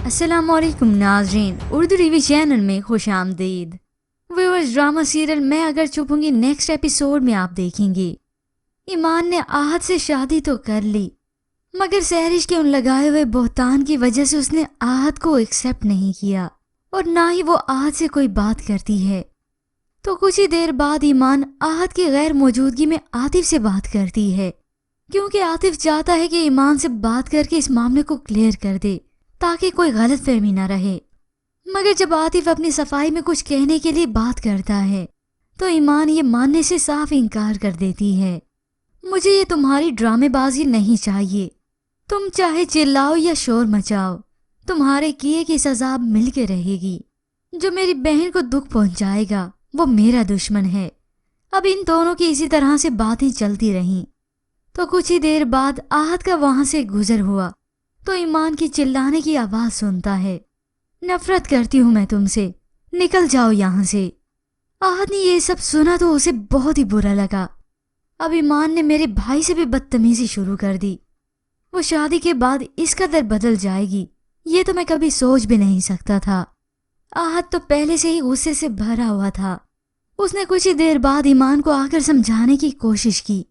अस्सलाम वालेकुम नाज़रीन, उर्दू टीवी चैनल में खुश आमदीद। व्यूअर्स, ड्रामा सीरियल मैं अगर चुपूंगी नेक्स्ट एपिसोड में आप देखेंगे ईमान ने आहत से शादी तो कर ली, मगर सहरिश के उन लगाए हुए बहतान की वजह से उसने आहत को एक्सेप्ट नहीं किया और ना ही वो आहत से कोई बात करती है। तो कुछ ही देर बाद ईमान आहत की गैर मौजूदगी में आतिफ से बात करती है, क्योंकि आतिफ चाहता है कि ईमान से बात करके इस मामले को क्लियर कर दे ताकि कोई गलत फहमी न रहे। मगर जब आतिफ अपनी सफाई में कुछ कहने के लिए बात करता है तो ईमान ये मानने से साफ इनकार कर देती है। मुझे ये तुम्हारी ड्रामेबाजी नहीं चाहिए, तुम चाहे चिल्लाओ या शोर मचाओ, तुम्हारे किए की सजा मिल के रहेगी। जो मेरी बहन को दुख पहुंचाएगा वो मेरा दुश्मन है। अब इन दोनों की इसी तरह से बातें चलती रहीं। तो कुछ ही देर बाद आहत का वहां से गुजर हुआ तो ईमान की चिल्लाने की आवाज सुनता है, नफरत करती हूं मैं तुमसे, निकल जाओ यहाँ से। आहत ने ये सब सुना तो उसे बहुत ही बुरा लगा। अब ईमान ने मेरे भाई से भी बदतमीजी शुरू कर दी। वो शादी के बाद इस कदर बदल जाएगी ये तो मैं कभी सोच भी नहीं सकता था। आहत तो पहले से ही गुस्से से भरा हुआ था। उसने कुछ ही देर बाद ईमान को आकर समझाने की कोशिश की,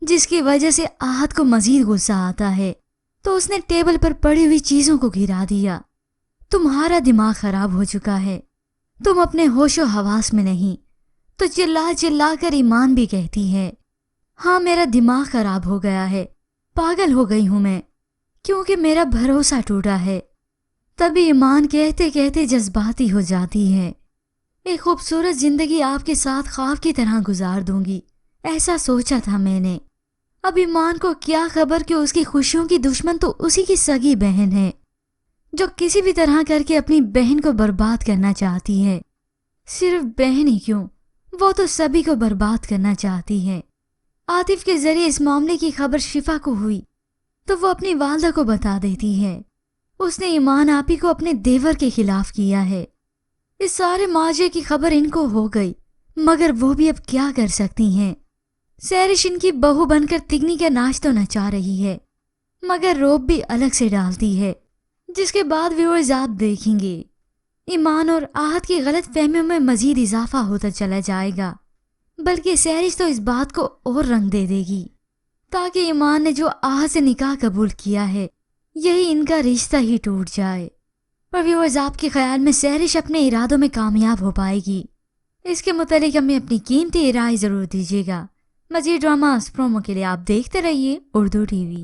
जिसकी वजह से आहत को मजीद गुस्सा आता है तो उसने टेबल पर पड़ी हुई चीजों को गिरा दिया। तुम्हारा दिमाग खराब हो चुका है, तुम अपने होशो हवास में नहीं। तो चिल्ला चिल्ला कर ईमान भी कहती है, हाँ मेरा दिमाग खराब हो गया है, पागल हो गई हूं मैं, क्योंकि मेरा भरोसा टूटा है। तभी ईमान कहते कहते जज्बाती हो जाती है, एक खूबसूरत जिंदगी आपके साथ ख्वाब की तरह गुजार दूंगी, ऐसा सोचा था मैंने। अब ईमान को क्या खबर कि उसकी खुशियों की दुश्मन तो उसी की सगी बहन है, जो किसी भी तरह करके अपनी बहन को बर्बाद करना चाहती है। सिर्फ बहन ही क्यों, वो तो सभी को बर्बाद करना चाहती है। आतिफ के जरिए इस मामले की खबर शिफा को हुई तो वो अपनी वालदा को बता देती है। उसने ईमान आपी को अपने देवर के खिलाफ किया है। इस सारे माजरे की खबर इनको हो गई, मगर वो भी अब क्या कर सकती हैं। सहरिश इनकी बहू बनकर तिगनी का नाच तो नचा रही है, मगर रोब भी अलग से डालती है, जिसके बाद व्यूअर्स आप देखेंगे ईमान और आहत की गलत फहमियों में मजीद इजाफा होता चला जाएगा, बल्कि सहरिश तो इस बात को और रंग दे देगी ताकि ईमान ने जो आहत से निकाह कबूल किया है यही इनका रिश्ता ही टूट जाए। पर व्यूअर्स, आपके ख्याल में सहरिश अपने इरादों में कामयाब हो पाएगी? इसके मुतालिक हमें अपनी कीमती राय जरूर दीजिएगा। मज़ीद ड्रामास प्रोमो के लिए आप देखते रहिए उर्दू टीवी।